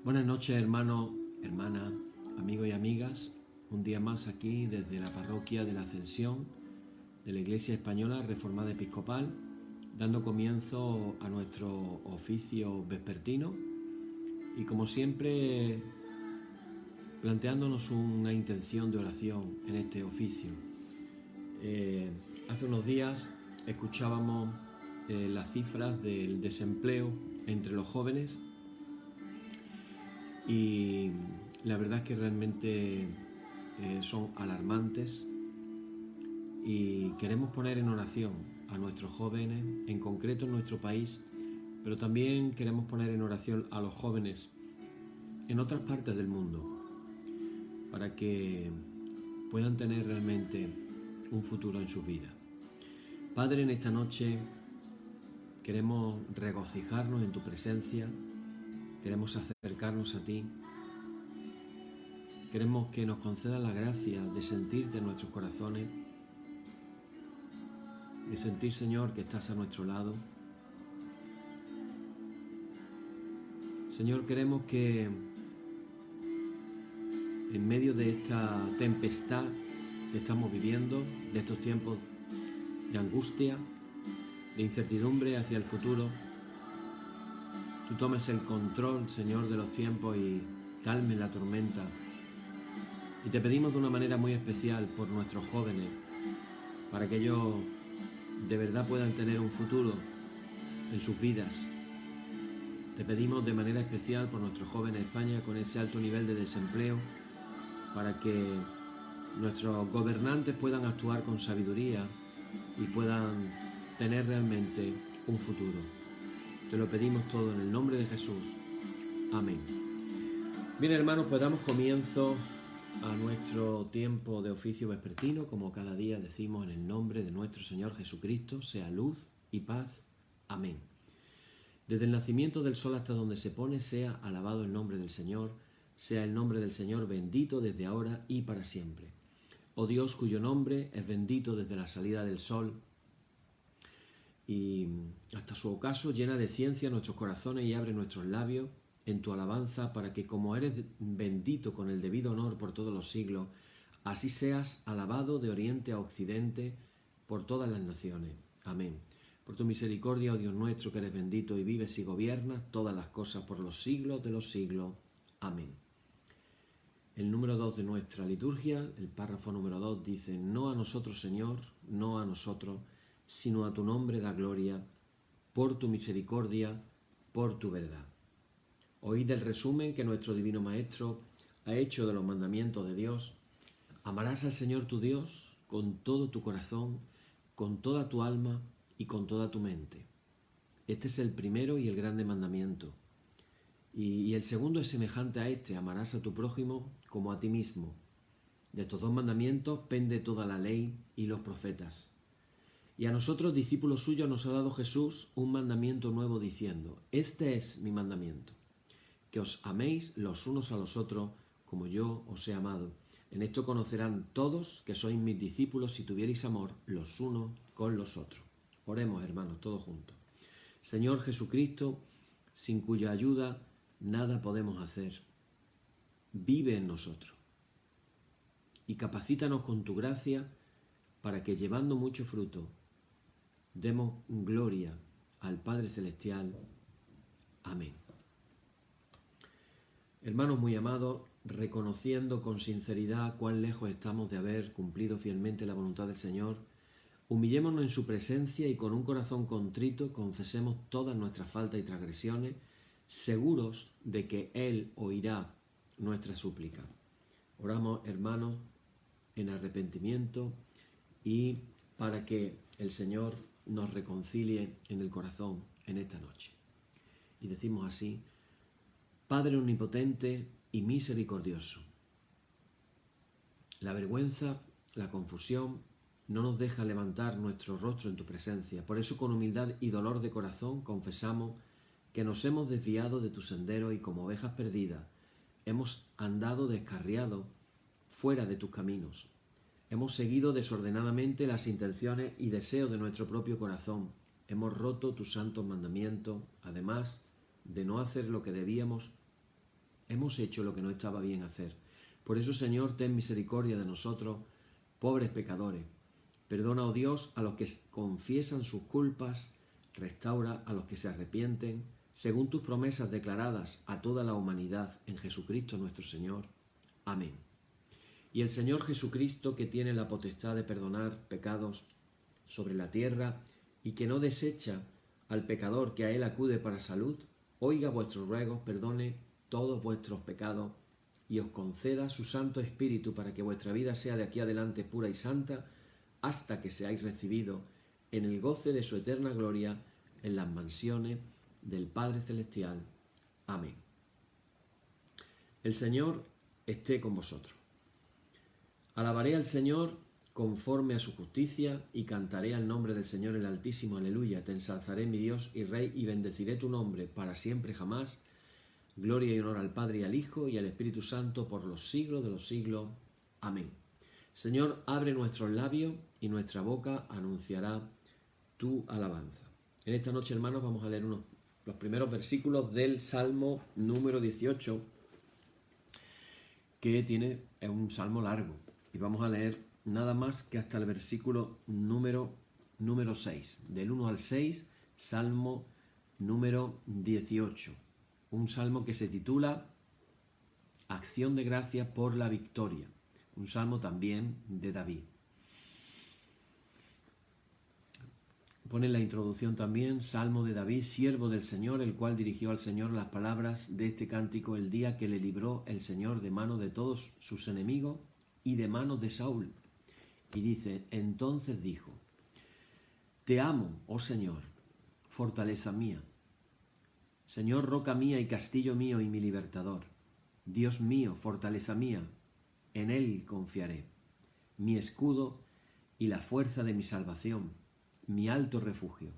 Buenas noches, hermanos, hermanas, amigos y amigas. Un día más aquí desde la parroquia de la Ascensión de la Iglesia Española Reformada Episcopal, dando comienzo a nuestro oficio vespertino y, como siempre, planteándonos una intención de oración en este oficio. Hace unos días escuchábamos las cifras del desempleo entre los jóvenes y la verdad es que realmente son alarmantes y queremos poner en oración a nuestros jóvenes, en concreto en nuestro país, pero también queremos poner en oración a los jóvenes en otras partes del mundo para que puedan tener realmente un futuro en sus vidas. Padre, en esta noche queremos regocijarnos en tu presencia, queremos acercarnos a ti, queremos que nos concedas la gracia de sentirte en nuestros corazones, de sentir, Señor, que estás a nuestro lado. Señor, queremos que en medio de esta tempestad que estamos viviendo, de estos tiempos de angustia, de incertidumbre hacia el futuro, tú tomes el control, Señor, de los tiempos y calmes la tormenta. Y te pedimos de una manera muy especial por nuestros jóvenes, para que ellos de verdad puedan tener un futuro en sus vidas. Te pedimos de manera especial por nuestros jóvenes de España con ese alto nivel de desempleo, para que nuestros gobernantes puedan actuar con sabiduría y puedan tener realmente un futuro. Te lo pedimos todo en el nombre de Jesús. Amén. Bien, hermanos, pues damos comienzo a nuestro tiempo de oficio vespertino, como cada día decimos en el nombre de nuestro Señor Jesucristo, sea luz y paz. Amén. Desde el nacimiento del sol hasta donde se pone, sea alabado el nombre del Señor, sea el nombre del Señor bendito desde ahora y para siempre. Oh Dios, cuyo nombre es bendito desde la salida del sol y hasta su ocaso, llena de ciencia nuestros corazones y abre nuestros labios en tu alabanza, para que, como eres bendito con el debido honor por todos los siglos, así seas alabado de oriente a occidente por todas las naciones. Amén. Por tu misericordia, oh Dios nuestro, que eres bendito y vives y gobiernas todas las cosas por los siglos de los siglos. Amén. El número 2 de nuestra liturgia, el párrafo número 2, dice: no a nosotros, Señor, no a nosotros, sino a tu nombre da gloria, por tu misericordia, por tu verdad. Oíd el resumen que nuestro Divino Maestro ha hecho de los mandamientos de Dios. Amarás al Señor tu Dios con todo tu corazón, con toda tu alma y con toda tu mente. Este es el primero y el grande mandamiento. Y el segundo es semejante a este: amarás a tu prójimo como a ti mismo. De estos dos mandamientos pende toda la ley y los profetas. Y a nosotros, discípulos suyos, nos ha dado Jesús un mandamiento nuevo, diciendo: este es mi mandamiento, que os améis los unos a los otros como yo os he amado. En esto conocerán todos que sois mis discípulos, si tuvierais amor los unos con los otros. Oremos, hermanos, todos juntos. Señor Jesucristo, sin cuya ayuda nada podemos hacer, vive en nosotros y capacítanos con tu gracia para que, llevando mucho fruto, demos gloria al Padre Celestial. Amén. Hermanos muy amados, reconociendo con sinceridad cuán lejos estamos de haber cumplido fielmente la voluntad del Señor, humillémonos en su presencia y con un corazón contrito confesemos todas nuestras faltas y transgresiones, seguros de que Él oirá nuestra súplica. Oramos, hermanos, en arrepentimiento y para que el Señor nos reconcilie en el corazón en esta noche. Y decimos así: Padre omnipotente y misericordioso, la vergüenza, la confusión no nos deja levantar nuestro rostro en tu presencia. Por eso, con humildad y dolor de corazón, confesamos que nos hemos desviado de tu sendero y, como ovejas perdidas, hemos andado descarriados fuera de tus caminos. Hemos seguido desordenadamente las intenciones y deseos de nuestro propio corazón. Hemos roto tus santos mandamientos, además de no hacer lo que debíamos hemos hecho lo que no estaba bien hacer. Por eso, Señor, ten misericordia de nosotros, pobres pecadores. Perdona, oh Dios, a los que confiesan sus culpas, restaura a los que se arrepienten, según tus promesas declaradas a toda la humanidad en Jesucristo nuestro Señor. Amén. Y el Señor Jesucristo, que tiene la potestad de perdonar pecados sobre la tierra y que no desecha al pecador que a él acude para salud, oiga vuestros ruegos, perdone todos vuestros pecados y os conceda su Santo Espíritu para que vuestra vida sea de aquí adelante pura y santa, hasta que seáis recibidos en el goce de su eterna gloria en las mansiones del Padre Celestial. Amén. El Señor esté con vosotros. Alabaré al Señor conforme a su justicia y cantaré al nombre del Señor el Altísimo. Aleluya. Te ensalzaré, mi Dios y Rey, y bendeciré tu nombre para siempre jamás. Gloria y honor al Padre y al Hijo y al Espíritu Santo por los siglos de los siglos. Amén. Señor, abre nuestros labios y nuestra boca anunciará tu alabanza. En esta noche, hermanos, vamos a leer los primeros versículos del Salmo número 18, que es un salmo largo. Y vamos a leer nada más que hasta el versículo número 6. Del 1 al 6, Salmo número 18. Un salmo que se titula Acción de gracia por la victoria. Un salmo también de David. Pone en la introducción también, Salmo de David, siervo del Señor, el cual dirigió al Señor las palabras de este cántico el día que le libró el Señor de mano de todos sus enemigos y de manos de Saúl. Y dice, entonces dijo, te amo, oh Señor, fortaleza mía, Señor, roca mía y castillo mío y mi libertador, Dios mío, fortaleza mía, en Él confiaré, mi escudo y la fuerza de mi salvación, mi alto refugio.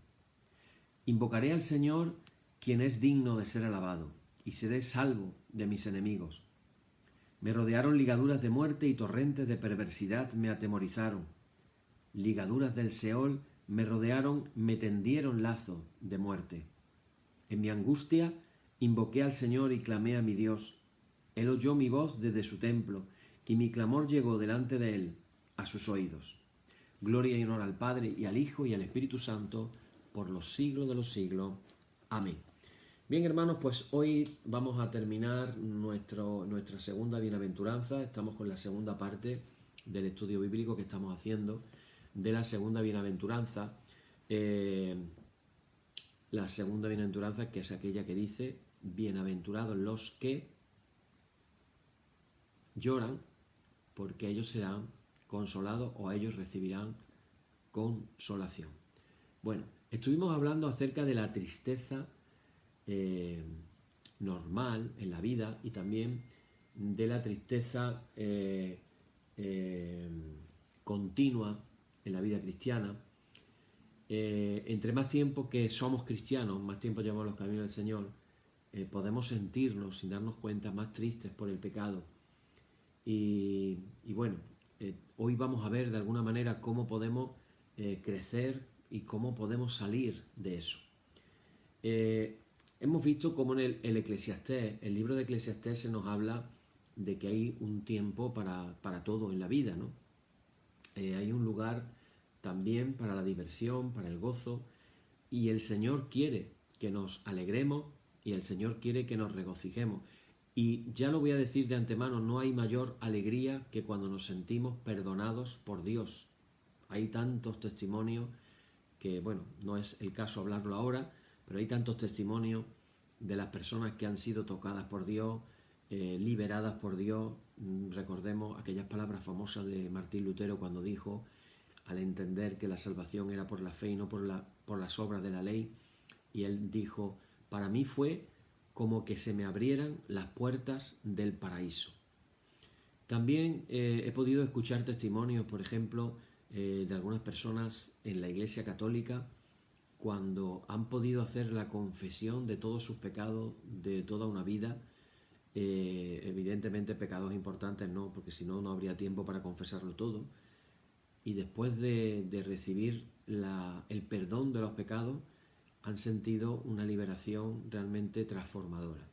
Invocaré al Señor, quien es digno de ser alabado, y seré salvo de mis enemigos. Me rodearon ligaduras de muerte y torrentes de perversidad me atemorizaron. Ligaduras del Seol me rodearon, me tendieron lazo de muerte. En mi angustia invoqué al Señor y clamé a mi Dios. Él oyó mi voz desde su templo, y mi clamor llegó delante de él, a sus oídos. Gloria y honor al Padre, y al Hijo, y al Espíritu Santo, por los siglos de los siglos. Amén. Bien, hermanos, pues hoy vamos a terminar nuestra segunda bienaventuranza. Estamos con la segunda parte del estudio bíblico que estamos haciendo de la segunda bienaventuranza. La segunda bienaventuranza, que es aquella que dice, bienaventurados los que lloran, porque ellos serán consolados o ellos recibirán consolación. Bueno, estuvimos hablando acerca de la tristeza normal en la vida y también de la tristeza continua en la vida cristiana. Entre más tiempo que somos cristianos, más tiempo llevamos los caminos del Señor, podemos sentirnos, sin darnos cuenta, más tristes por el pecado. Y bueno, hoy vamos a ver de alguna manera cómo podemos crecer y cómo podemos salir de eso. Hemos visto cómo en el Eclesiastés, el libro de Eclesiastés, se nos habla de que hay un tiempo para todo en la vida, ¿no? Hay un lugar también para la diversión, para el gozo, y el Señor quiere que nos alegremos y el Señor quiere que nos regocijemos. Y ya lo voy a decir de antemano, no hay mayor alegría que cuando nos sentimos perdonados por Dios. Hay tantos testimonios que, bueno, no es el caso hablarlo ahora, pero hay tantos testimonios de las personas que han sido tocadas por Dios, liberadas por Dios. Recordemos aquellas palabras famosas de Martín Lutero cuando dijo, al entender que la salvación era por la fe y no por las obras de la ley, y él dijo, para mí fue como que se me abrieran las puertas del paraíso. También he podido escuchar testimonios, por ejemplo, de algunas personas en la Iglesia Católica cuando han podido hacer la confesión de todos sus pecados de toda una vida. Evidentemente pecados importantes no, porque si no, no habría tiempo para confesarlo todo. Y después de recibir el perdón de los pecados, han sentido una liberación realmente transformadora.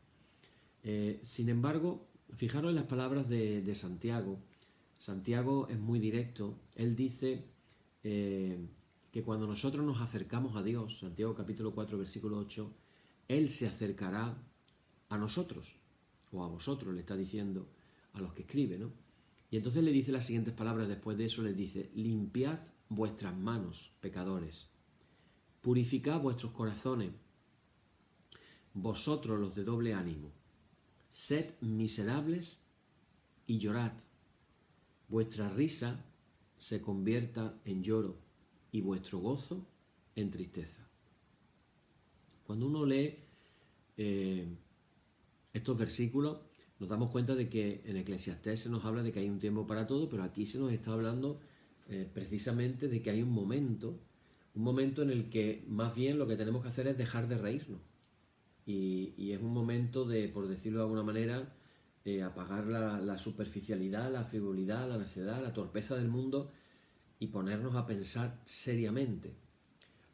Sin embargo, fijaros en las palabras de Santiago. Santiago es muy directo. Él dice que cuando nosotros nos acercamos a Dios, Santiago capítulo 4, versículo 8, Él se acercará a nosotros, o a vosotros, le está diciendo a los que escribe, ¿no? Y entonces le dice las siguientes palabras, después de eso les dice: limpiad vuestras manos, pecadores, purificad vuestros corazones, vosotros los de doble ánimo, sed miserables y llorad, vuestra risa se convierta en lloro y vuestro gozo en tristeza. Cuando uno lee estos versículos, nos damos cuenta de que en Eclesiastés se nos habla de que hay un tiempo para todo, pero aquí se nos está hablando precisamente de que hay un momento en el que más bien lo que tenemos que hacer es dejar de reírnos. Y es un momento de, por decirlo de alguna manera, apagar la superficialidad, la frivolidad, la necedad, la torpeza del mundo y ponernos a pensar seriamente.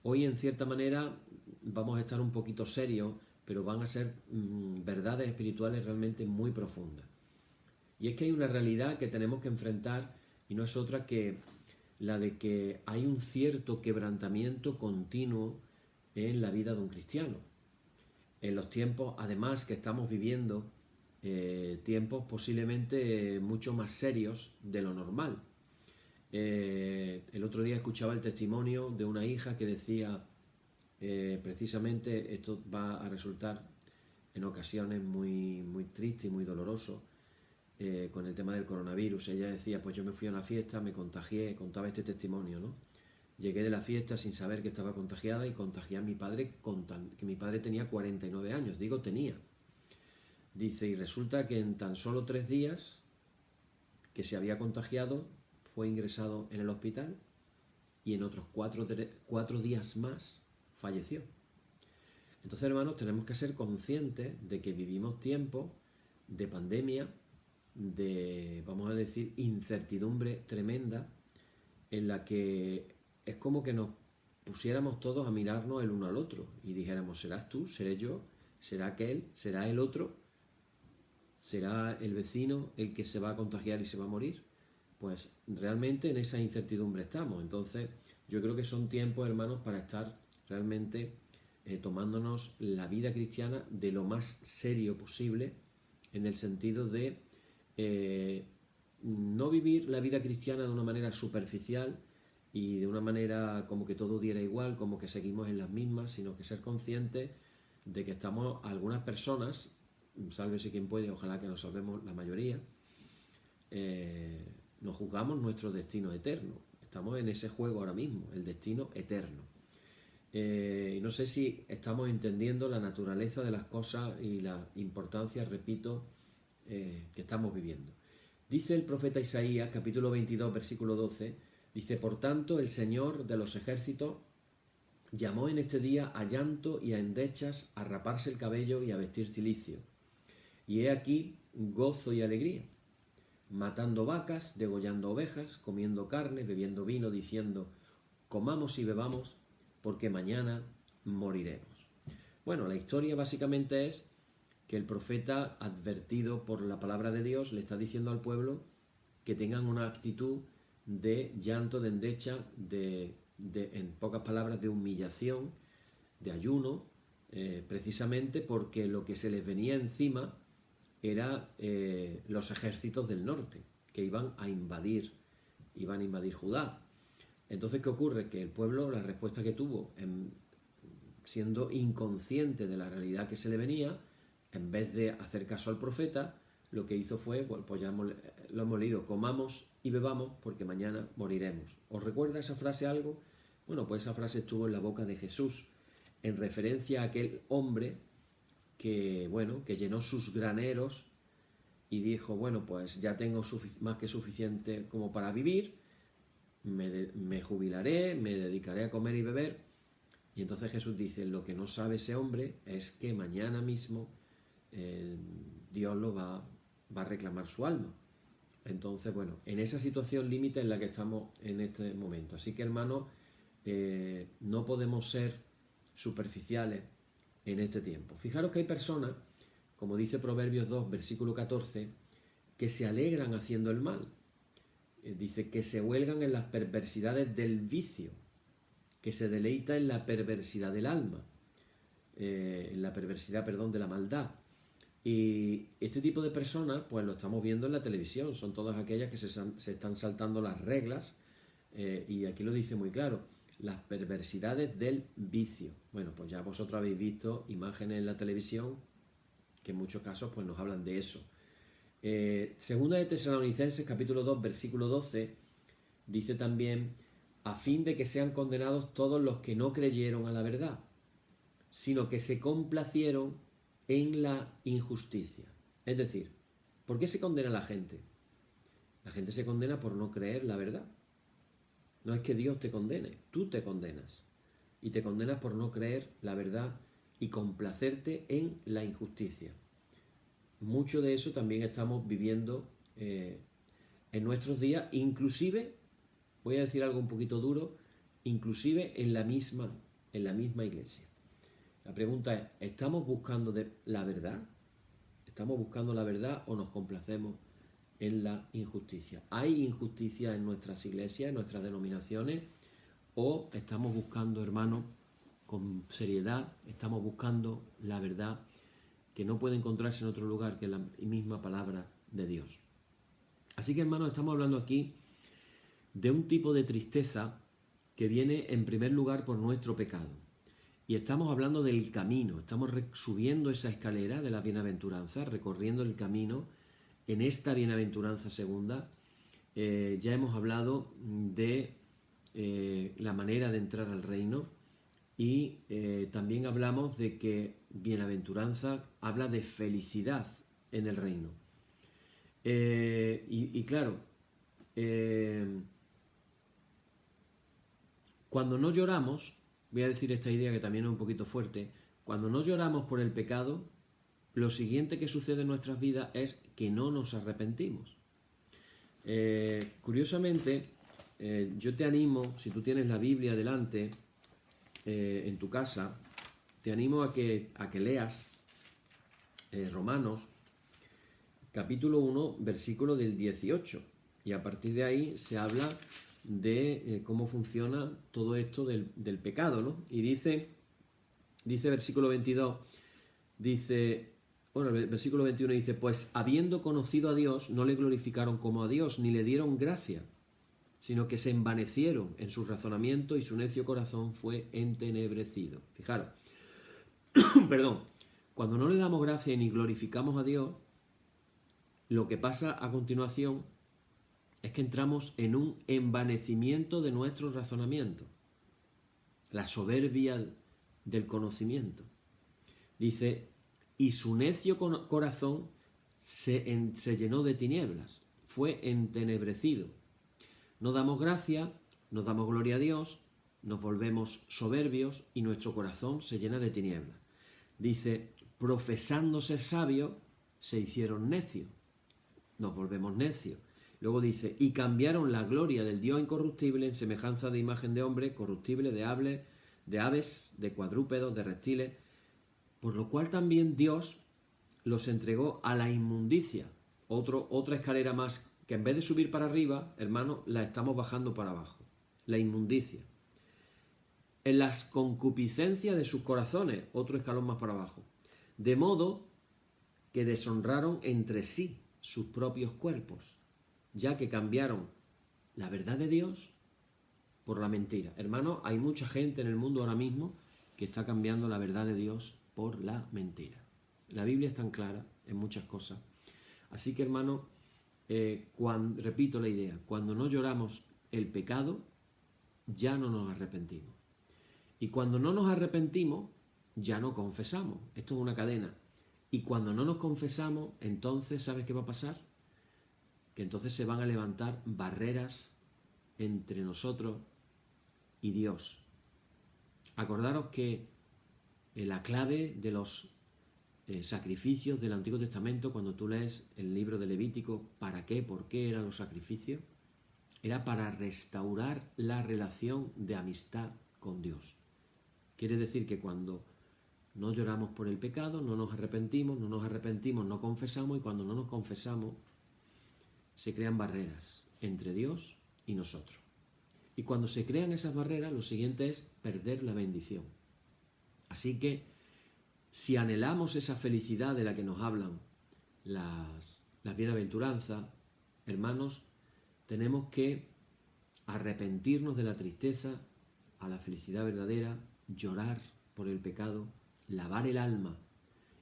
Hoy, en cierta manera, vamos a estar un poquito serios, pero van a ser verdades espirituales realmente muy profundas. Y es que hay una realidad que tenemos que enfrentar y no es otra que la de que hay un cierto quebrantamiento continuo en la vida de un cristiano. En los tiempos, además, que estamos viviendo, tiempos posiblemente mucho más serios de lo normal. El otro día escuchaba el testimonio de una hija que decía, precisamente esto va a resultar en ocasiones muy, muy triste y muy doloroso, con el tema del coronavirus. Ella decía, pues yo me fui a una fiesta, me contagié, contaba este testimonio, ¿no? Llegué de la fiesta sin saber que estaba contagiada y contagié a mi padre, que mi padre tenía 49 años, digo tenía. Dice, y resulta que en tan solo 3 días que se había contagiado, fue ingresado en el hospital y en otros 4 días más falleció. Entonces, hermanos, tenemos que ser conscientes de que vivimos tiempos de pandemia, de, vamos a decir, incertidumbre tremenda, en la que es como que nos pusiéramos todos a mirarnos el uno al otro y dijéramos, ¿serás tú? ¿Seré yo? ¿Será aquel? ¿Será el otro? ¿Será el vecino el que se va a contagiar y se va a morir? Pues realmente en esa incertidumbre estamos. Entonces yo creo que son tiempos, hermanos, para estar realmente tomándonos la vida cristiana de lo más serio posible, en el sentido de no vivir la vida cristiana de una manera superficial y de una manera como que todo diera igual, como que seguimos en las mismas, sino que ser conscientes de que estamos, algunas personas, sálvese quien puede, ojalá que nos salvemos la mayoría, nos jugamos nuestro destino eterno. Estamos en ese juego ahora mismo, el destino eterno. Y no sé si estamos entendiendo la naturaleza de las cosas y la importancia, repito, que estamos viviendo. Dice el profeta Isaías, capítulo 22, versículo 12, dice, por tanto, el Señor de los ejércitos llamó en este día a llanto y a endechas, a raparse el cabello y a vestir cilicio. Y he aquí gozo y alegría, matando vacas, degollando ovejas, comiendo carne, bebiendo vino, diciendo, comamos y bebamos, porque mañana moriremos. Bueno, la historia básicamente es que el profeta, advertido por la palabra de Dios, le está diciendo al pueblo que tengan una actitud de llanto, de endecha, en pocas palabras, de humillación, de ayuno, precisamente porque lo que se les venía encima era los ejércitos del norte, que iban a invadir Judá. Entonces, ¿qué ocurre? Que el pueblo, la respuesta que tuvo, siendo inconsciente de la realidad que se le venía, en vez de hacer caso al profeta, lo que hizo fue, pues ya lo hemos leído, comamos y bebamos porque mañana moriremos. ¿Os recuerda esa frase algo? Bueno, pues esa frase estuvo en la boca de Jesús, en referencia a aquel hombre que llenó sus graneros y dijo, bueno, pues ya tengo más que suficiente como para vivir, me jubilaré, me dedicaré a comer y beber. Y entonces Jesús dice, lo que no sabe ese hombre es que mañana mismo Dios lo va a reclamar su alma. Entonces, bueno, en esa situación límite en la que estamos en este momento. Así que, hermanos, no podemos ser superficiales en este tiempo. Fijaros que hay personas como dice Proverbios 2, versículo 14, que se alegran haciendo el mal. Dice que se huelgan en las perversidades del vicio, que se deleita en la perversidad del alma, en la perversidad, perdón, de la maldad. Y este tipo de personas, pues lo estamos viendo en la televisión, son todas aquellas que se están saltando las reglas, y aquí lo dice muy claro, las perversidades del vicio. Bueno, pues ya vosotros habéis visto imágenes en la televisión que en muchos casos pues nos hablan de eso. Segunda de Tesalonicenses, capítulo 2, versículo 12, dice también, a fin de que sean condenados todos los que no creyeron a la verdad, sino que se complacieron en la injusticia. Es decir, ¿por qué se condena a la gente? La gente se condena por no creer la verdad. No es que Dios te condene, tú te condenas. Y te condenas por no creer la verdad y complacerte en la injusticia. Mucho de eso también estamos viviendo en nuestros días, inclusive, voy a decir algo un poquito duro, inclusive en la misma iglesia. La pregunta es, ¿estamos buscando la verdad? ¿Estamos buscando la verdad o nos complacemos en la injusticia? ¿Hay injusticia en nuestras iglesias, en nuestras denominaciones? ¿O estamos buscando, hermanos, con seriedad, estamos buscando la verdad que no puede encontrarse en otro lugar que la misma palabra de Dios? Así que, hermanos, estamos hablando aquí de un tipo de tristeza que viene en primer lugar por nuestro pecado. Y estamos hablando del camino, estamos subiendo esa escalera de la bienaventuranza, recorriendo el camino en esta bienaventuranza segunda. Ya hemos hablado de la manera de entrar al reino y también hablamos de que bienaventuranza habla de felicidad en el reino. Y claro, cuando no lloramos, voy a decir esta idea que también es un poquito fuerte, cuando no lloramos por el pecado, lo siguiente que sucede en nuestras vidas es que no nos arrepentimos. Curiosamente, yo te animo, si tú tienes la Biblia delante en tu casa, te animo a que leas Romanos, capítulo 1, versículo del 18. Y a partir de ahí se habla de cómo funciona todo esto del pecado, ¿no? Y dice versículo 22, el versículo 21 dice, pues habiendo conocido a Dios, no le glorificaron como a Dios, ni le dieron gracia, sino que se envanecieron en su razonamiento y su necio corazón fue entenebrecido. Fijaros, perdón, cuando no le damos gracia ni glorificamos a Dios, lo que pasa a continuación es que entramos en un envanecimiento de nuestro razonamiento, la soberbia del conocimiento. Dice, y su necio corazón se llenó de tinieblas, fue entenebrecido. No damos gracia, no damos gloria a Dios, nos volvemos soberbios y nuestro corazón se llena de tinieblas. Dice, profesando ser sabios, se hicieron necios, nos volvemos necios. Luego dice, y cambiaron la gloria del Dios incorruptible en semejanza de imagen de hombre, corruptible, de aves, de cuadrúpedos, de reptiles, por lo cual también Dios los entregó a la inmundicia. Otra escalera más, que en vez de subir para arriba, hermano, la estamos bajando para abajo. La inmundicia. En las concupiscencias de sus corazones, otro escalón más para abajo. De modo que deshonraron entre sí sus propios cuerpos, ya que cambiaron la verdad de Dios por la mentira. Hermano, hay mucha gente en el mundo ahora mismo que está cambiando la verdad de Dios por la mentira. La Biblia es tan clara en muchas cosas. Así que, hermano, repito la idea, cuando no lloramos el pecado, ya no nos arrepentimos. Y cuando no nos arrepentimos, ya no confesamos. Esto es una cadena. Y cuando no nos confesamos, entonces, ¿sabes qué va a pasar? Que entonces se van a levantar barreras entre nosotros y Dios. Acordaros que la clave de los sacrificios del Antiguo Testamento, cuando tú lees el libro de Levítico, ¿para qué? ¿Por qué eran los sacrificios? Era para restaurar la relación de amistad con Dios. Quiere decir que cuando No lloramos por el pecado, no nos arrepentimos, no confesamos, y cuando no nos confesamos se crean barreras entre Dios y nosotros. Y cuando se crean esas barreras, lo siguiente es perder la bendición. Así que si anhelamos esa felicidad de la que nos hablan las bienaventuranzas, hermanos, tenemos que arrepentirnos de la tristeza a la felicidad verdadera, llorar por el pecado, lavar el alma,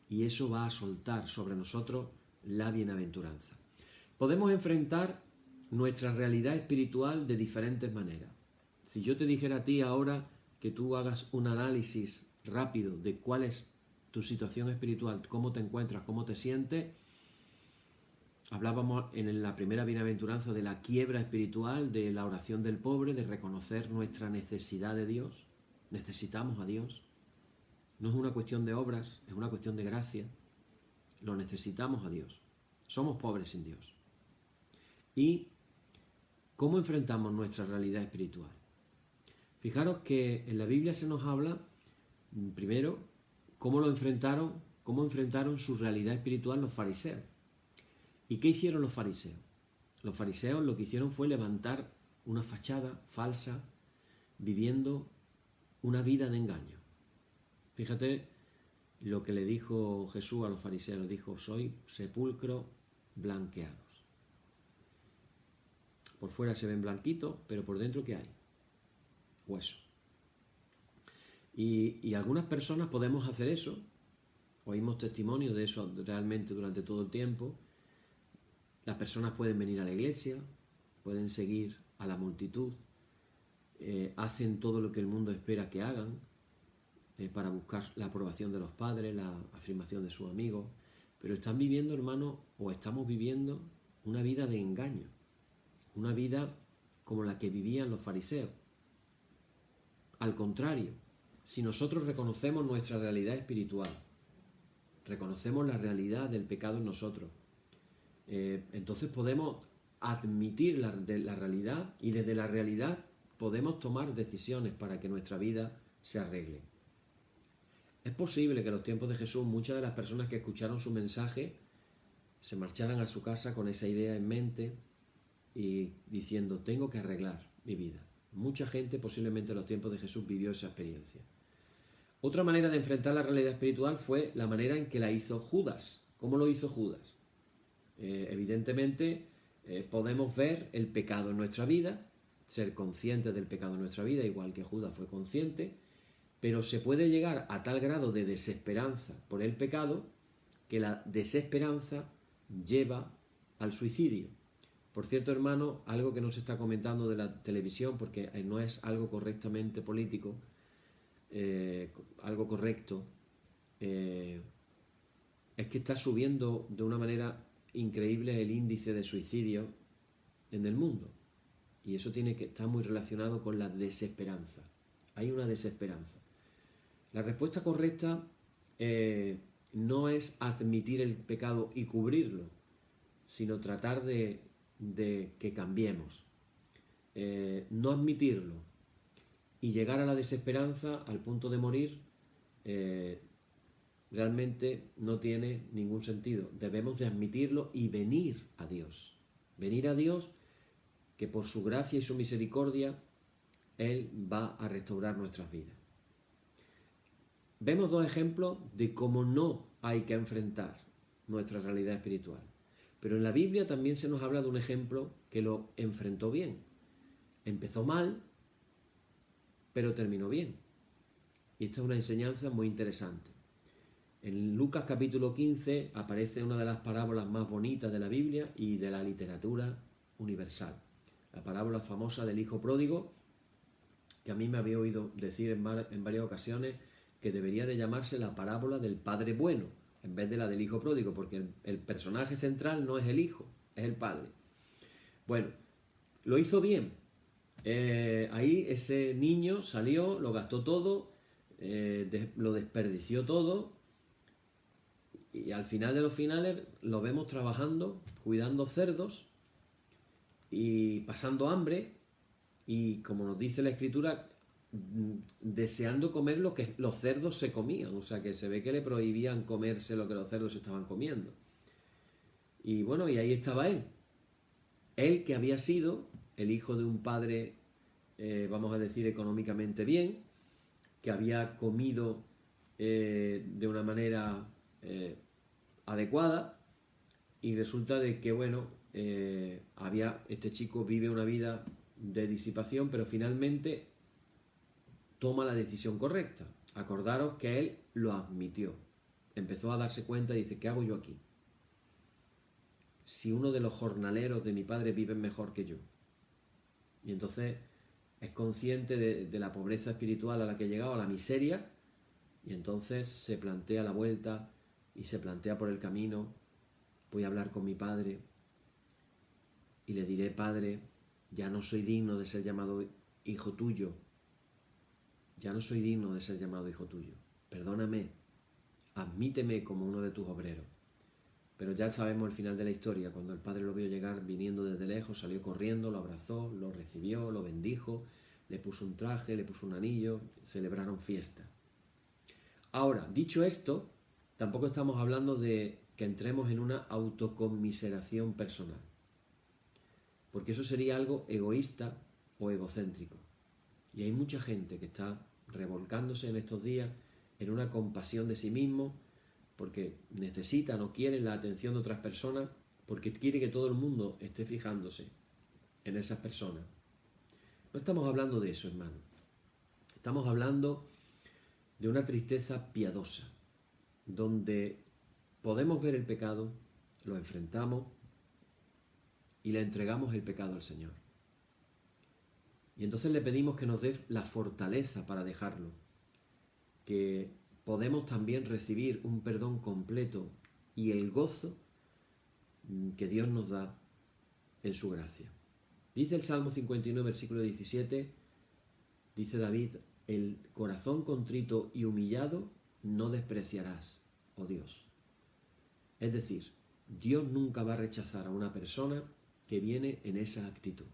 y eso va a soltar sobre nosotros la bienaventuranza. Podemos enfrentar nuestra realidad espiritual de diferentes maneras. Si yo te dijera a ti ahora que tú hagas un análisis rápido de cuál es tu situación espiritual, cómo te encuentras, cómo te sientes. Hablábamos en la primera bienaventuranza de la quiebra espiritual, de la oración del pobre, de reconocer nuestra necesidad de Dios. Necesitamos a Dios. No es una cuestión de obras, es una cuestión de gracia. Lo necesitamos a Dios. Somos pobres sin Dios. ¿Y cómo enfrentamos nuestra realidad espiritual? Fijaros que en la Biblia se nos habla, primero, cómo enfrentaron su realidad espiritual los fariseos. ¿Y qué hicieron los fariseos? Los fariseos lo que hicieron fue levantar una fachada falsa, viviendo una vida de engaño. Fíjate lo que le dijo Jesús a los fariseos. Le dijo: soy sepulcro blanqueados. Por fuera se ven blanquitos, pero por dentro ¿qué hay? Hueso. Y algunas personas podemos hacer eso. Oímos testimonio de eso realmente durante todo el tiempo. Las personas pueden venir a la iglesia, pueden seguir a la multitud, hacen todo lo que el mundo espera que hagan para buscar la aprobación de los padres, la afirmación de sus amigos, pero están viviendo, hermano, o estamos viviendo una vida de engaño, una vida como la que vivían los fariseos. Al contrario, si nosotros reconocemos nuestra realidad espiritual, reconocemos la realidad del pecado en nosotros, entonces podemos admitir la realidad, y desde la realidad podemos tomar decisiones para que nuestra vida se arregle. Es posible que en los tiempos de Jesús muchas de las personas que escucharon su mensaje se marcharan a su casa con esa idea en mente y diciendo: tengo que arreglar mi vida. Mucha gente posiblemente en los tiempos de Jesús vivió esa experiencia. Otra manera de enfrentar la realidad espiritual fue la manera en que la hizo Judas. ¿Cómo lo hizo Judas? Evidentemente podemos ver el pecado en nuestra vida, ser conscientes del pecado en nuestra vida, igual que Judas fue consciente, pero se puede llegar a tal grado de desesperanza por el pecado que la desesperanza lleva al suicidio. Por cierto, hermano, algo que no se está comentando de la televisión, porque no es algo correctamente político, algo correcto, es que está subiendo de una manera increíble el índice de suicidio en el mundo, y eso tiene que estar muy relacionado con la desesperanza. Hay una desesperanza. La respuesta correcta no es admitir el pecado y cubrirlo, sino tratar de que cambiemos, no admitirlo y llegar a la desesperanza al punto de morir. Realmente no tiene ningún sentido. Debemos de admitirlo y venir a Dios. Venir a Dios, que por su gracia y su misericordia Él va a restaurar nuestras vidas. Vemos dos ejemplos de cómo no hay que enfrentar nuestra realidad espiritual. Pero en la Biblia también se nos habla de un ejemplo que lo enfrentó bien. Empezó mal, pero terminó bien. Y esta es una enseñanza muy interesante. En Lucas capítulo 15 aparece una de las parábolas más bonitas de la Biblia y de la literatura universal. La parábola famosa del hijo pródigo, que a mí me había oído decir en varias ocasiones que debería de llamarse la parábola del padre bueno, en vez de la del hijo pródigo, porque el personaje central no es el hijo, es el padre. Bueno, lo hizo bien. Ahí ese niño salió, lo gastó todo, lo desperdició todo, y al final de los finales lo vemos trabajando, cuidando cerdos y pasando hambre, y como nos dice la Escritura, deseando comer lo que los cerdos se comían. O sea que se ve que le prohibían comerse lo que los cerdos estaban comiendo. Y bueno, y ahí estaba él. Él que había sido el hijo de un padre, vamos a decir, económicamente bien, que había comido de una manera adecuada, y resulta de que, bueno, este chico vive una vida de disipación, pero finalmente toma la decisión correcta. Acordaros que él lo admitió. Empezó a darse cuenta y dice, ¿qué hago yo aquí? Si uno de los jornaleros de mi padre vive mejor que yo. Y entonces es consciente de la pobreza espiritual a la que ha llegado, a la miseria, y entonces se plantea la vuelta y se plantea por el camino, voy a hablar con mi padre y le diré, Padre, ya no soy digno de ser llamado hijo tuyo, ya no soy digno de ser llamado hijo tuyo, perdóname, admíteme como uno de tus obreros. Pero ya sabemos el final de la historia. Cuando el padre lo vio llegar viniendo desde lejos, salió corriendo, lo abrazó, lo recibió, lo bendijo, le puso un traje, le puso un anillo, celebraron fiesta. Ahora, dicho esto, tampoco estamos hablando de que entremos en una autoconmiseración personal, porque eso sería algo egoísta o egocéntrico. Y hay mucha gente que está revolcándose en estos días en una compasión de sí mismo, porque necesitan o quieren la atención de otras personas, porque quiere que todo el mundo esté fijándose en esas personas. No estamos hablando de eso, hermano. Estamos hablando de una tristeza piadosa, donde podemos ver el pecado, lo enfrentamos y le entregamos el pecado al Señor. Y entonces le pedimos que nos dé la fortaleza para dejarlo, que podemos también recibir un perdón completo y el gozo que Dios nos da en su gracia. Dice el Salmo 59, versículo 17, dice David, el corazón contrito y humillado no despreciarás, oh Dios. Es decir, Dios nunca va a rechazar a una persona que viene en esa actitud,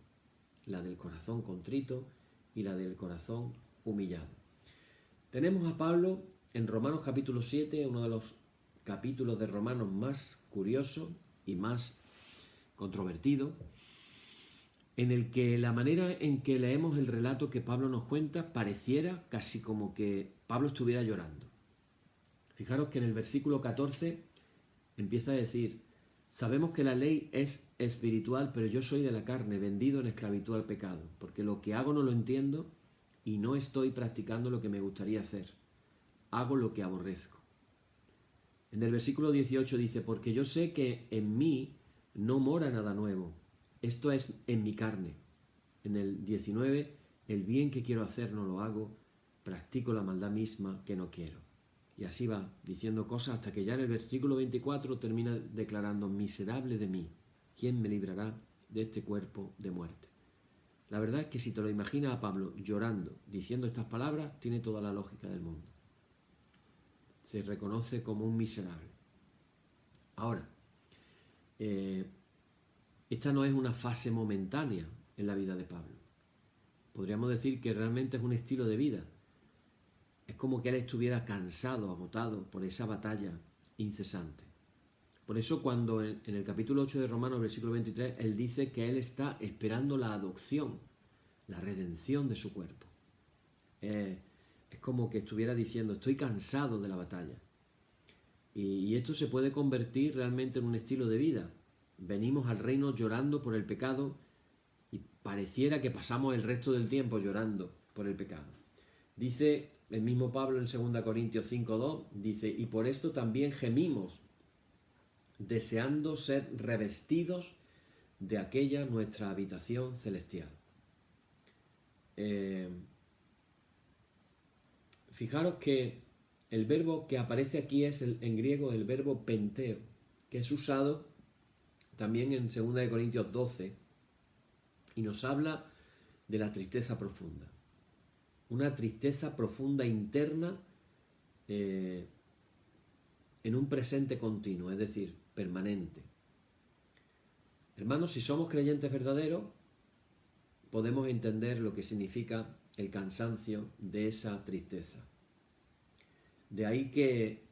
la del corazón contrito y la del corazón humillado. Tenemos a Pablo en Romanos capítulo 7, uno de los capítulos de Romanos más curiosos y más controvertido, en el que la manera en que leemos el relato que Pablo nos cuenta pareciera casi como que Pablo estuviera llorando. Fijaros que en el versículo 14 empieza a decir, sabemos que la ley es espiritual, pero yo soy de la carne, vendido en esclavitud al pecado, porque lo que hago no lo entiendo y no estoy practicando lo que me gustaría hacer. Hago lo que aborrezco. En el versículo 18 dice, porque yo sé que en mí no mora nada nuevo, esto es en mi carne. En el 19, el bien que quiero hacer no lo hago, practico la maldad misma que no quiero. Y así va diciendo cosas hasta que ya en el versículo 24 termina declarando, miserable de mí, ¿quién me librará de este cuerpo de muerte? La verdad es que si te lo imaginas a Pablo llorando, diciendo estas palabras, tiene toda la lógica del mundo. Se reconoce como un miserable. Ahora, esta no es una fase momentánea en la vida de Pablo. Podríamos decir que realmente es un estilo de vida. Es como que él estuviera cansado, agotado por esa batalla incesante. Por eso cuando en el capítulo 8 de Romanos, versículo 23, él dice que él está esperando la adopción, la redención de su cuerpo. Es como que estuviera diciendo, estoy cansado de la batalla. Y esto se puede convertir realmente en un estilo de vida. Venimos al reino llorando por el pecado y pareciera que pasamos el resto del tiempo llorando por el pecado. Dice el mismo Pablo en 2 Corintios 5:2, dice, y por esto también gemimos, deseando ser revestidos de aquella nuestra habitación celestial. Fijaros que el verbo que aparece aquí es en griego el verbo penteo, que es usado también en 2 Corintios 12 y nos habla de la tristeza profunda. Una tristeza profunda interna en un presente continuo, es decir, permanente. Hermanos, si somos creyentes verdaderos, podemos entender lo que significa el cansancio de esa tristeza. De ahí que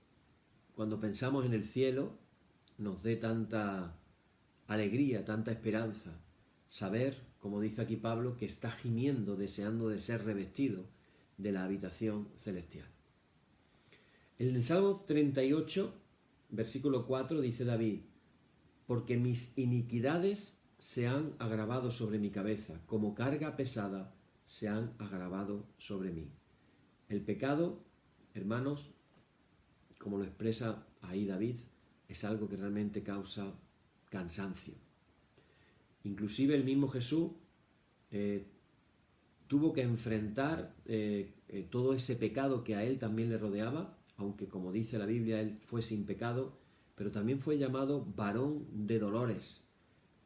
cuando pensamos en el cielo nos dé tanta alegría, tanta esperanza, saber, como dice aquí Pablo, que está gimiendo, deseando de ser revestido de la habitación celestial. En el Salmo 38, versículo 4, dice David: porque mis iniquidades se han agravado sobre mi cabeza, como carga pesada se han agravado sobre mí. El pecado, hermanos, como lo expresa ahí David, es algo que realmente causa cansancio. Inclusive el mismo Jesús tuvo que enfrentar todo ese pecado que a él también le rodeaba, aunque como dice la Biblia, él fue sin pecado, pero también fue llamado varón de dolores,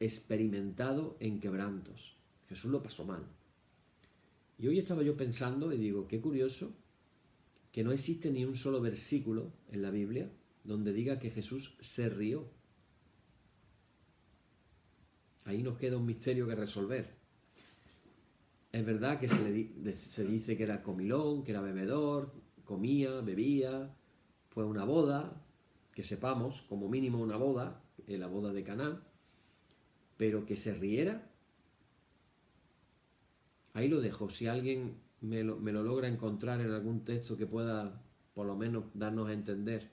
experimentado en quebrantos. Jesús lo pasó mal. Y hoy estaba yo pensando y digo, qué curioso que no existe ni un solo versículo en la Biblia donde diga que Jesús se rió. Ahí nos queda un misterio que resolver. Es verdad que se dice que era comilón, que era bebedor, comía, bebía, fue una boda, que sepamos, como mínimo una boda, la boda de Caná, pero que se riera, ahí lo dejo. Si alguien me lo logra encontrar en algún texto que pueda por lo menos darnos a entender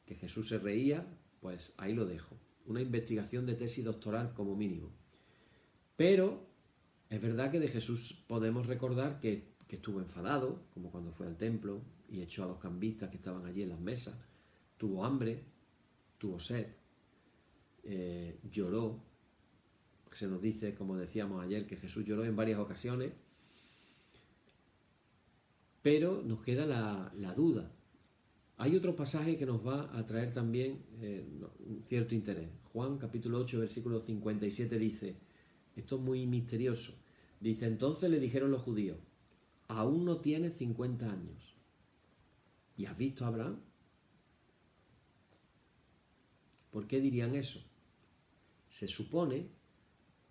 que Jesús se reía, pues ahí lo dejo. Una investigación de tesis doctoral como mínimo. Pero es verdad que de Jesús podemos recordar que estuvo enfadado, como cuando fue al templo y echó a los cambistas que estaban allí en las mesas. Tuvo hambre, tuvo sed, lloró. Se nos dice, como decíamos ayer, que Jesús lloró en varias ocasiones. Pero nos queda la duda. Hay otro pasaje que nos va a traer también cierto interés. Juan capítulo 8, versículo 57 dice, esto es muy misterioso, dice: entonces le dijeron los judíos, aún no tienes 50 años. ¿Y has visto a Abraham? ¿Por qué dirían eso? Se supone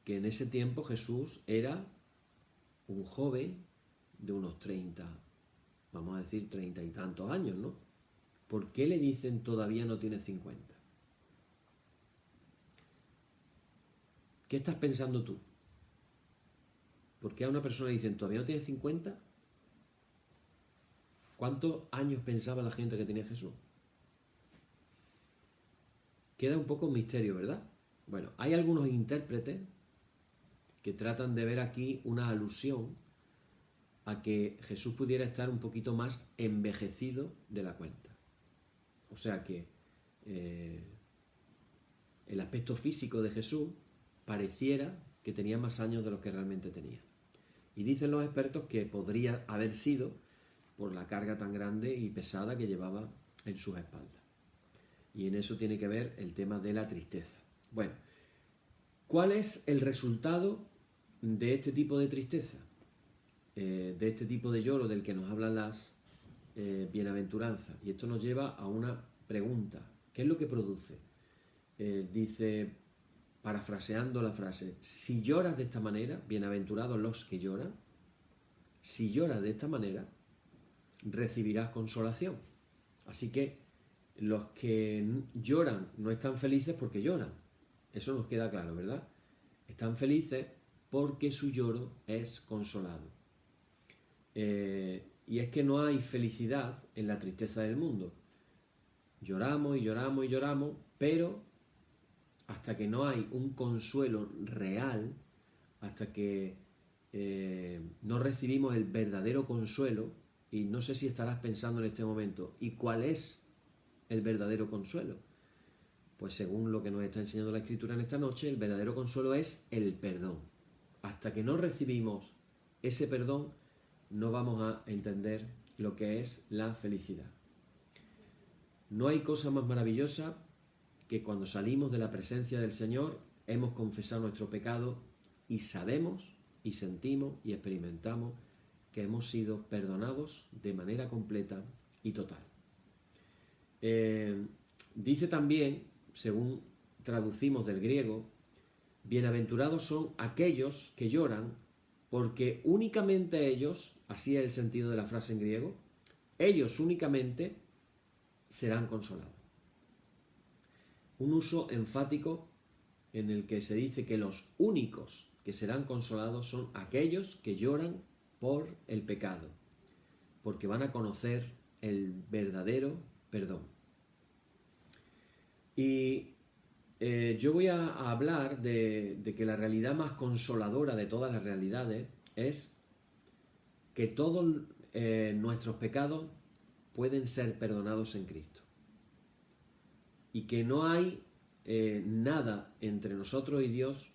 que en ese tiempo Jesús era un joven de unos 30, vamos a decir 30 y tantos años, ¿no? ¿Por qué le dicen todavía no tiene 50? ¿Qué estás pensando tú? ¿Por qué a una persona le dicen todavía no tiene 50? ¿Cuántos años pensaba la gente que tenía Jesús? Queda un poco un misterio, ¿verdad? Bueno, hay algunos intérpretes que tratan de ver aquí una alusión a que Jesús pudiera estar un poquito más envejecido de la cuenta. O sea que el aspecto físico de Jesús pareciera que tenía más años de los que realmente tenía. Y dicen los expertos que podría haber sido por la carga tan grande y pesada que llevaba en sus espaldas. Y en eso tiene que ver el tema de la tristeza. Bueno, ¿cuál es el resultado de este tipo de tristeza? De este tipo de lloro del que nos hablan las bienaventuranzas. Y esto nos lleva a una pregunta. ¿Qué es lo que produce? Dice, parafraseando la frase, si lloras de esta manera, bienaventurados los que lloran, si lloras de esta manera, recibirás consolación. Así que los que lloran no están felices porque lloran. Eso nos queda claro, ¿verdad? Están felices porque su lloro es consolado. Y es que no hay felicidad en la tristeza del mundo. Lloramos y lloramos y lloramos, pero hasta que no hay un consuelo real, hasta que no recibimos el verdadero consuelo, y no sé si estarás pensando en este momento, ¿y cuál es el verdadero consuelo? Pues según lo que nos está enseñando la Escritura en esta noche, el verdadero consuelo es el perdón. Hasta que no recibimos ese perdón, no vamos a entender lo que es la felicidad. No hay cosa más maravillosa que cuando salimos de la presencia del Señor, hemos confesado nuestro pecado y sabemos y sentimos y experimentamos que hemos sido perdonados de manera completa y total. Dice también, según traducimos del griego, bienaventurados son aquellos que lloran porque únicamente ellos así es el sentido de la frase en griego, ellos únicamente serán consolados. Un uso enfático en el que se dice que los únicos que serán consolados son aquellos que lloran por el pecado, porque van a conocer el verdadero perdón. Y yo voy a hablar de que la realidad más consoladora de todas las realidades es que todos nuestros pecados pueden ser perdonados en Cristo. Y que no hay nada entre nosotros y Dios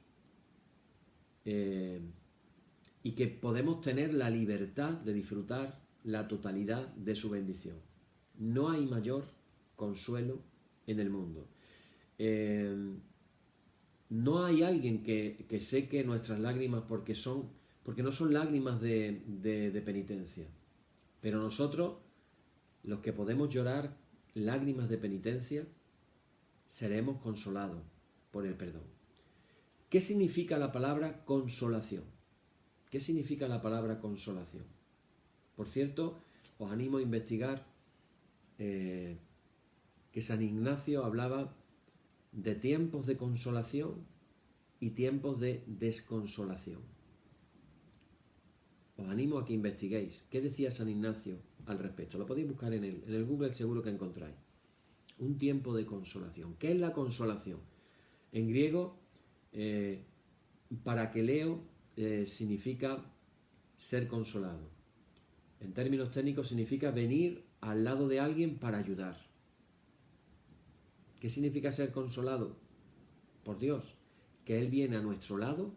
y que podemos tener la libertad de disfrutar la totalidad de su bendición. No hay mayor consuelo en el mundo. No hay alguien que seque nuestras lágrimas porque no son lágrimas de penitencia. Pero nosotros, los que podemos llorar lágrimas de penitencia, seremos consolados por el perdón. ¿Qué significa la palabra consolación? ¿Qué significa la palabra consolación? Por cierto, os animo a investigar que San Ignacio hablaba de tiempos de consolación y tiempos de desconsolación. Os animo a que investiguéis qué decía San Ignacio al respecto. Lo podéis buscar en el Google, seguro que encontráis. Un tiempo de consolación. ¿Qué es la consolación? En griego, parakeleo significa ser consolado. En términos técnicos significa venir al lado de alguien para ayudar. ¿Qué significa ser consolado? Por Dios, que Él viene a nuestro lado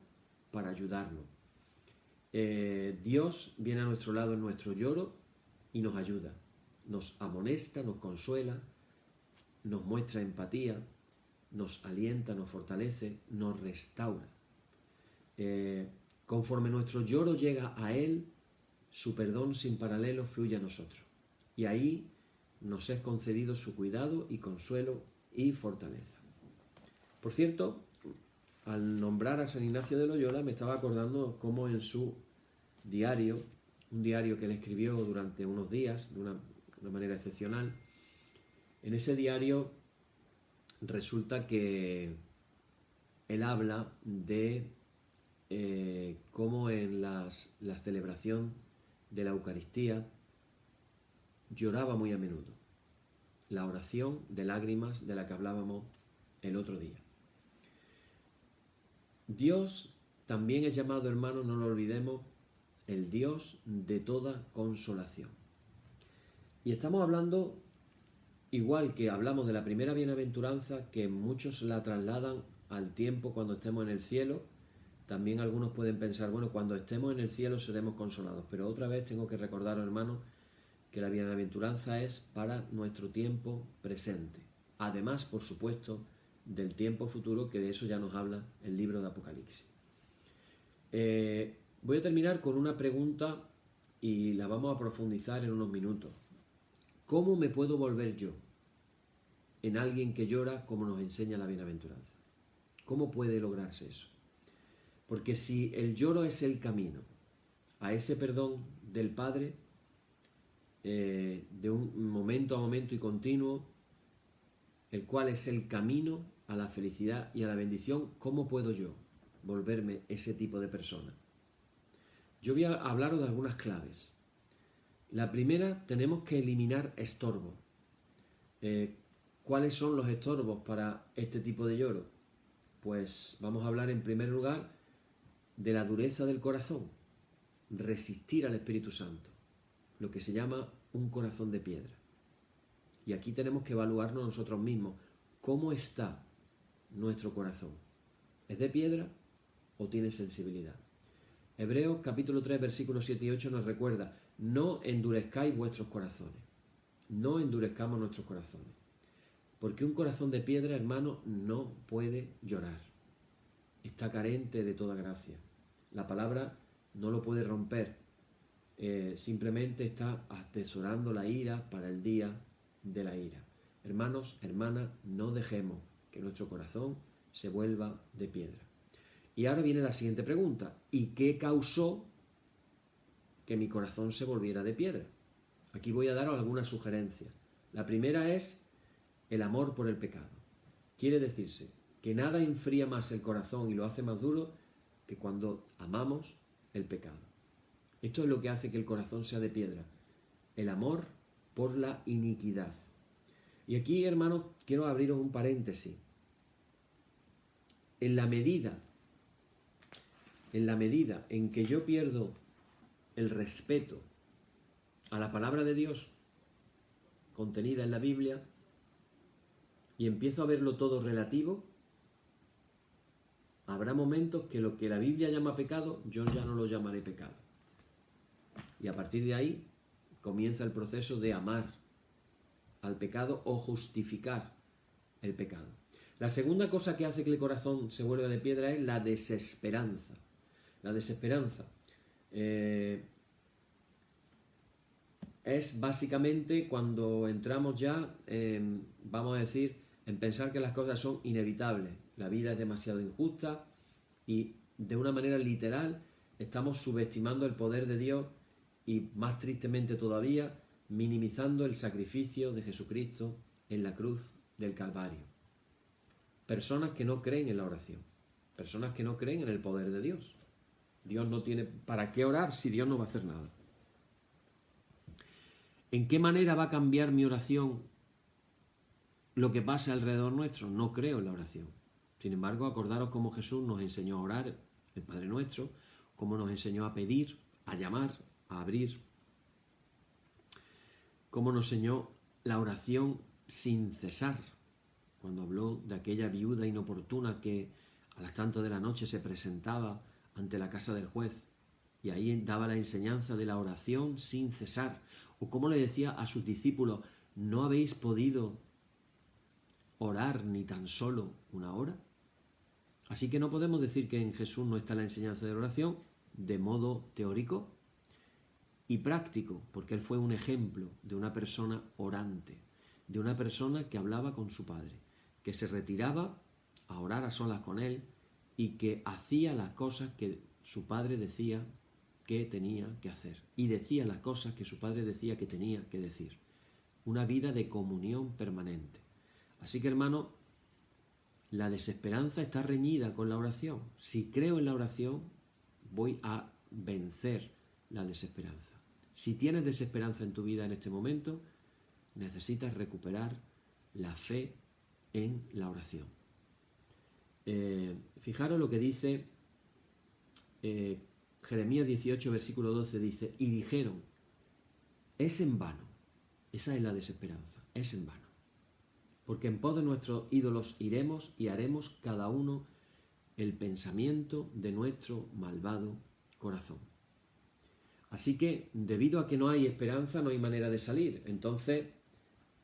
para ayudarnos. Dios viene a nuestro lado en nuestro lloro y nos ayuda. Nos amonesta, nos consuela, nos muestra empatía, nos alienta, nos fortalece, nos restaura. Conforme nuestro lloro llega a Él, su perdón sin paralelo fluye a nosotros. Y ahí nos es concedido su cuidado y consuelo y fortaleza. Por cierto, al nombrar a San Ignacio de Loyola, me estaba acordando cómo en su diario, un diario que él escribió durante unos días, de una manera excepcional, en ese diario resulta que él habla de cómo en la celebración de la Eucaristía lloraba muy a menudo. La oración de lágrimas de la que hablábamos el otro día. Dios también es llamado, hermanos, no lo olvidemos, el Dios de toda consolación. Y estamos hablando, igual que hablamos de la primera bienaventuranza, que muchos la trasladan al tiempo cuando estemos en el cielo. También algunos pueden pensar, bueno, cuando estemos en el cielo seremos consolados. Pero otra vez tengo que recordaros, hermanos, que la bienaventuranza es para nuestro tiempo presente. Además, por supuesto, del tiempo futuro, que de eso ya nos habla el libro de Apocalipsis. Voy a terminar con una pregunta y la vamos a profundizar en unos minutos. ¿Cómo me puedo volver yo en alguien que llora como nos enseña la bienaventuranza? ¿Cómo puede lograrse eso? Porque si el lloro es el camino a ese perdón del Padre, de un momento a momento y continuo, el cual es el camino a la felicidad y a la bendición, ¿cómo puedo yo volverme ese tipo de persona? Yo voy a hablaros de algunas claves. La primera, tenemos que eliminar estorbos. ¿Cuáles son los estorbos para este tipo de lloro? Pues vamos a hablar en primer lugar de la dureza del corazón, resistir al Espíritu Santo, lo que se llama un corazón de piedra. Y aquí tenemos que evaluarnos nosotros mismos. ¿Cómo está nuestro corazón? ¿Es de piedra o tiene sensibilidad? Hebreos capítulo 3, versículos 7 y 8 nos recuerda: no endurezcáis vuestros corazones. No endurezcamos nuestros corazones. Porque un corazón de piedra, hermano, no puede llorar. Está carente de toda gracia. La palabra no lo puede romper. Simplemente está atesorando la ira para el día de la ira. Hermanos, hermanas, no dejemos que nuestro corazón se vuelva de piedra. Y ahora viene la siguiente pregunta. ¿Y qué causó que mi corazón se volviera de piedra. Aquí voy a daros algunas sugerencias. La primera es el amor por el pecado. Quiere decirse que nada enfría más el corazón y lo hace más duro que cuando amamos el pecado. Esto es lo que hace que el corazón sea de piedra. El amor por la iniquidad. Y aquí, hermanos, quiero abriros un paréntesis. En la medida en que yo pierdo el respeto a la palabra de Dios contenida en la Biblia y empiezo a verlo todo relativo, habrá momentos que lo que la Biblia llama pecado, yo ya no lo llamaré pecado. Y a partir de ahí comienza el proceso de amar al pecado o justificar el pecado. La segunda cosa que hace que el corazón se vuelva de piedra es la desesperanza. La desesperanza es básicamente cuando entramos ya, vamos a decir, en pensar que las cosas son inevitables. La vida es demasiado injusta y de una manera literal estamos subestimando el poder de Dios y más tristemente todavía minimizando el sacrificio de Jesucristo en la cruz del Calvario. Personas que no creen en la oración, personas que no creen en el poder de Dios. Dios no tiene para qué orar si Dios no va a hacer nada. ¿En qué manera va a cambiar mi oración lo que pasa alrededor nuestro? No creo en la oración. Sin embargo, acordaros cómo Jesús nos enseñó a orar, el Padre Nuestro, cómo nos enseñó a pedir, a llamar, a abrir, cómo nos enseñó la oración sin cesar, cuando habló de aquella viuda inoportuna que a las tantas de la noche se presentaba ante la casa del juez y ahí daba la enseñanza de la oración sin cesar, o como le decía a sus discípulos, ¿no habéis podido orar ni tan solo una hora? Así que no podemos decir que en Jesús no está la enseñanza de la oración de modo teórico y práctico, porque Él fue un ejemplo de una persona orante, de una persona que hablaba con su Padre, que se retiraba a orar a solas con Él y que hacía las cosas que su Padre decía que tenía que hacer y decía las cosas que su Padre decía que tenía que decir. Una vida de comunión permanente. Así que, hermano, la desesperanza está reñida con la oración. Si creo en la oración, voy a vencer la desesperanza. Si tienes desesperanza en tu vida en este momento, necesitas recuperar la fe en la oración. Fijaros lo que dice Jeremías 18, versículo 12, dice, y dijeron, es en vano. Esa es la desesperanza, es en vano. Porque en pos de nuestros ídolos iremos y haremos cada uno el pensamiento de nuestro malvado corazón. Así que, debido a que no hay esperanza, no hay manera de salir. Entonces,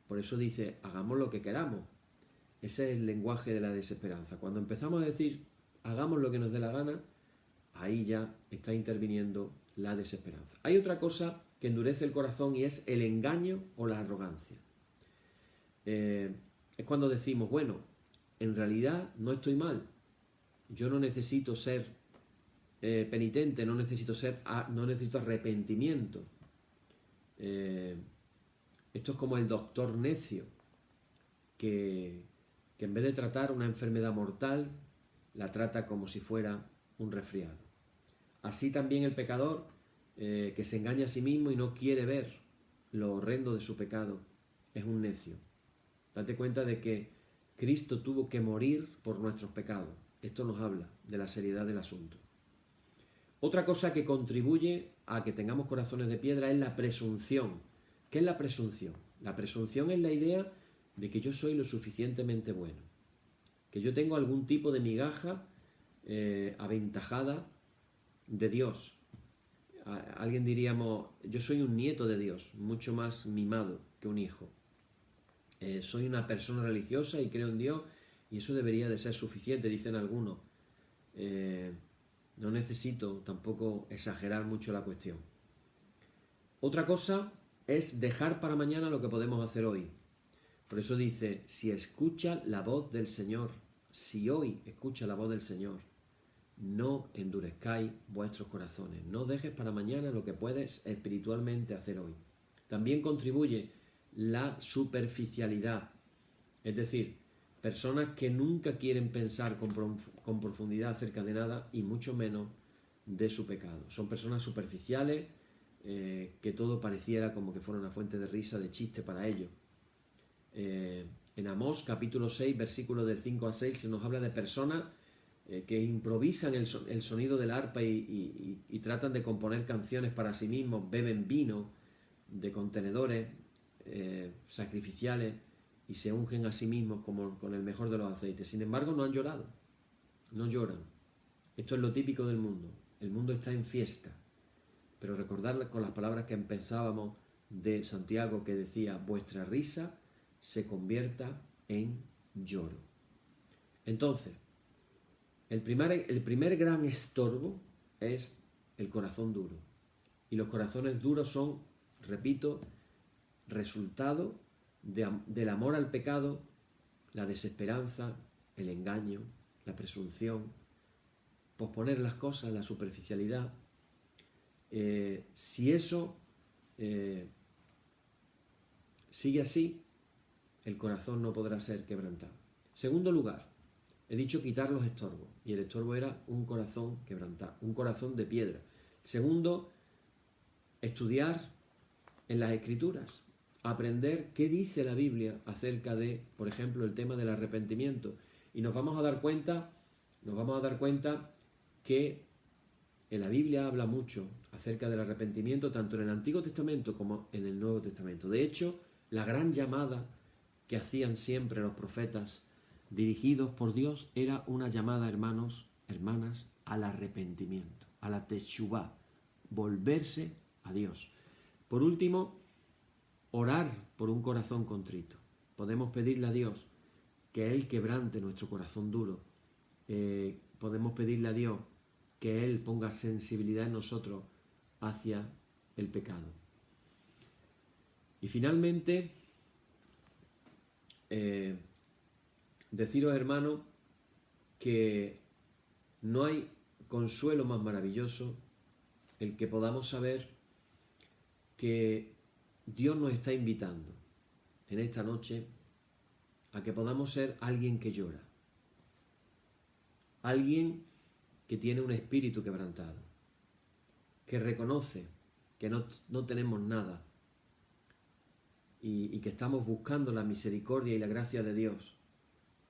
por eso dice, hagamos lo que queramos. Ese es el lenguaje de la desesperanza. Cuando empezamos a decir, hagamos lo que nos dé la gana, ahí ya está interviniendo la desesperanza. Hay otra cosa que endurece el corazón y es el engaño o la arrogancia. Es cuando decimos, bueno, en realidad no estoy mal. Yo no necesito ser penitente, no necesito arrepentimiento. Esto es como el doctor necio, que en vez de tratar una enfermedad mortal, la trata como si fuera un resfriado. Así también el pecador, que se engaña a sí mismo y no quiere ver lo horrendo de su pecado, es un necio. Date cuenta de que Cristo tuvo que morir por nuestros pecados. Esto nos habla de la seriedad del asunto. Otra cosa que contribuye a que tengamos corazones de piedra es la presunción. ¿Qué es la presunción? La presunción es la idea de que yo soy lo suficientemente bueno, que yo tengo algún tipo de migaja aventajada de Dios. Alguien diríamos, yo soy un nieto de Dios, mucho más mimado que un hijo. Soy una persona religiosa y creo en Dios y eso debería de ser suficiente, dicen algunos. No necesito tampoco exagerar mucho la cuestión. Otra cosa es dejar para mañana lo que podemos hacer hoy. Por eso dice, si escucha la voz del Señor, si hoy escucha la voz del Señor, no endurezcáis vuestros corazones. No dejes para mañana lo que puedes espiritualmente hacer hoy. También contribuye la superficialidad, es decir, personas que nunca quieren pensar con profundidad acerca de nada y mucho menos de su pecado. Son personas superficiales, que todo pareciera como que fuera una fuente de risa, de chiste para ellos. En Amós capítulo 6, versículos del 5 al 6, se nos habla de personas que improvisan el sonido del arpa y tratan de componer canciones para sí mismos, beben vino de contenedores sacrificiales y se ungen a sí mismos como con el mejor de los aceites. Sin embargo, no han llorado, no lloran. Esto es lo típico del mundo. El mundo está en fiesta. Pero recordar con las palabras que pensábamos de Santiago, que decía: vuestra risa se convierta en lloro. Entonces, el primer gran estorbo es el corazón duro. Y los corazones duros son, repito, resultado del amor al pecado, la desesperanza, el engaño, la presunción, posponer las cosas, la superficialidad. Si eso sigue así, el corazón no podrá ser quebrantado. Segundo lugar, he dicho quitar los estorbos, y el estorbo era un corazón quebrantado, un corazón de piedra. Segundo, estudiar en las Escrituras, aprender qué dice la Biblia acerca de, por ejemplo, el tema del arrepentimiento. Y nos vamos a dar cuenta que en la Biblia habla mucho acerca del arrepentimiento, tanto en el Antiguo Testamento como en el Nuevo Testamento. De hecho, la gran llamada que hacían siempre los profetas dirigidos por Dios era una llamada, hermanos, hermanas, al arrepentimiento, a la teshuvá, volverse a Dios. Por último, orar por un corazón contrito. Podemos pedirle a Dios que Él quebrante nuestro corazón duro. Podemos pedirle a Dios que Él ponga sensibilidad en nosotros hacia el pecado. Y finalmente, deciros, hermanos, que no hay consuelo más maravilloso el que podamos saber que Dios nos está invitando en esta noche a que podamos ser alguien que llora, alguien que tiene un espíritu quebrantado, que reconoce que no tenemos nada y que estamos buscando la misericordia y la gracia de Dios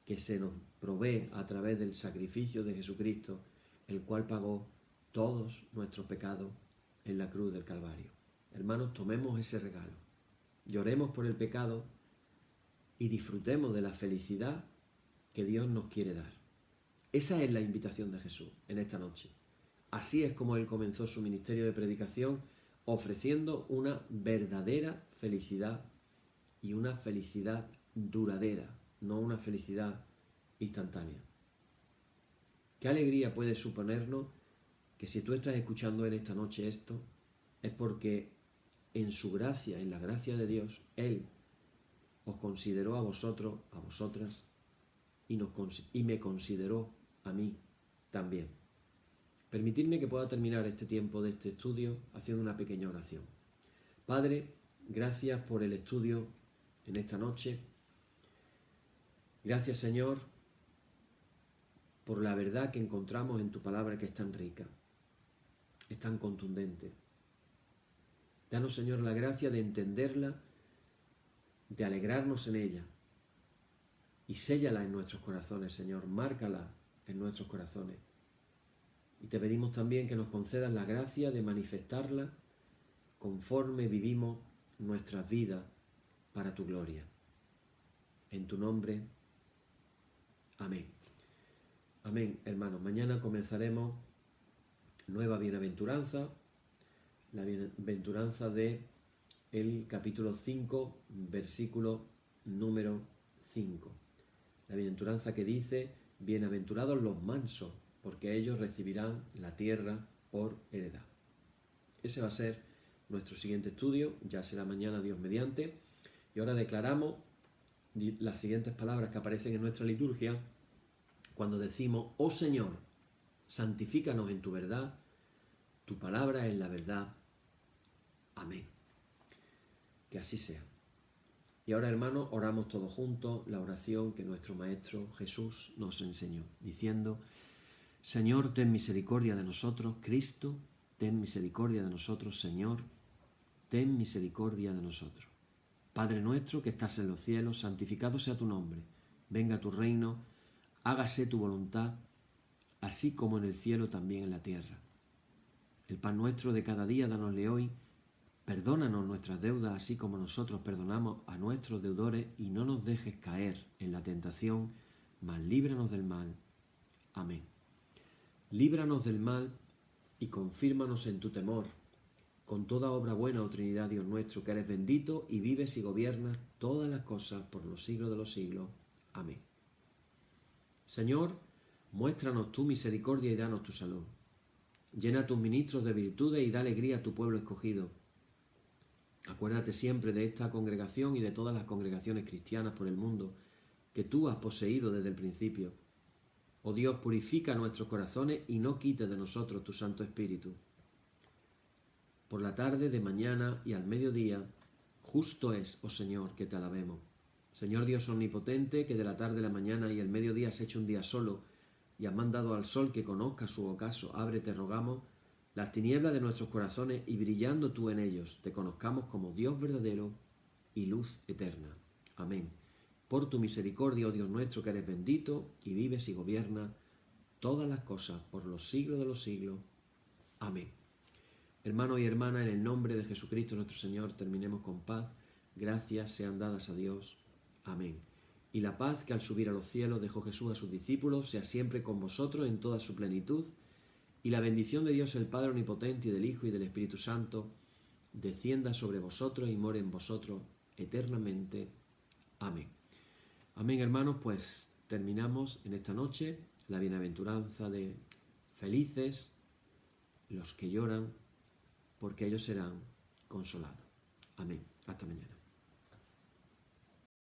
que se nos provee a través del sacrificio de Jesucristo, el cual pagó todos nuestros pecados en la cruz del Calvario. Hermanos, tomemos ese regalo, lloremos por el pecado y disfrutemos de la felicidad que Dios nos quiere dar. Esa es la invitación de Jesús en esta noche. Así es como Él comenzó su ministerio de predicación, ofreciendo una verdadera felicidad y una felicidad duradera, no una felicidad instantánea. ¿Qué alegría puede suponernos que si tú estás escuchando en esta noche esto, es porque en su gracia, en la gracia de Dios, Él os consideró a vosotros, a vosotras, y me consideró a mí también. Permitidme que pueda terminar este tiempo de este estudio haciendo una pequeña oración. Padre, gracias por el estudio en esta noche. Gracias, Señor, por la verdad que encontramos en tu palabra, que es tan rica, es tan contundente. Danos, Señor, la gracia de entenderla, de alegrarnos en ella, y séllala en nuestros corazones, Señor, márcala en nuestros corazones. Y te pedimos también que nos concedas la gracia de manifestarla conforme vivimos nuestras vidas para tu gloria. En tu nombre, amén. Amén, hermanos. Mañana comenzaremos nueva bienaventuranza, la bienaventuranza de el capítulo 5, versículo número 5. La bienaventuranza que dice: bienaventurados los mansos, porque ellos recibirán la tierra por heredad. Ese va a ser nuestro siguiente estudio, ya será mañana, Dios mediante. Y ahora declaramos las siguientes palabras que aparecen en nuestra liturgia cuando decimos: oh Señor, Santifícanos en tu verdad. Tu palabra es la verdad. Amén. Que así sea. Y ahora, hermanos, oramos todos juntos la oración que nuestro Maestro Jesús nos enseñó, diciendo: Señor, ten misericordia de nosotros. Cristo, ten misericordia de nosotros. Señor, ten misericordia de nosotros. Padre nuestro que estás en los cielos, santificado sea tu nombre. Venga tu reino, hágase tu voluntad, así como en el cielo también en la tierra. El pan nuestro de cada día, dánosle hoy. Perdónanos nuestras deudas, así como nosotros perdonamos a nuestros deudores, y no nos dejes caer en la tentación, mas líbranos del mal. Amén. Líbranos del mal y confírmanos en tu temor, con toda obra buena, oh Trinidad, Dios nuestro, que eres bendito y vives y gobiernas todas las cosas por los siglos de los siglos. Amén. Señor, muéstranos tu misericordia y danos tu salud. Llena a tus ministros de virtudes y da alegría a tu pueblo escogido. Acuérdate siempre de esta congregación y de todas las congregaciones cristianas por el mundo, que tú has poseído desde el principio. Oh Dios, purifica nuestros corazones y no quites de nosotros tu Santo Espíritu. Por la tarde, de mañana y al mediodía, justo es, oh Señor, que te alabemos. Señor Dios omnipotente, que de la tarde, la mañana y el mediodía has hecho un día solo y has mandado al sol que conozca su ocaso, abre, te rogamos, las tinieblas de nuestros corazones y brillando tú en ellos, te conozcamos como Dios verdadero y luz eterna. Amén. Por tu misericordia, oh Dios nuestro, que eres bendito y vives y gobiernas todas las cosas por los siglos de los siglos. Amén. Hermanos y hermanas, en el nombre de Jesucristo nuestro Señor, terminemos con paz. Gracias sean dadas a Dios. Amén. Y la paz que al subir a los cielos dejó Jesús a sus discípulos sea siempre con vosotros en toda su plenitud. Y la bendición de Dios el Padre Omnipotente y del Hijo y del Espíritu Santo descienda sobre vosotros y more en vosotros eternamente. Amén. Amén, hermanos, pues terminamos en esta noche la bienaventuranza de felices los que lloran, porque ellos serán consolados. Amén. Hasta mañana.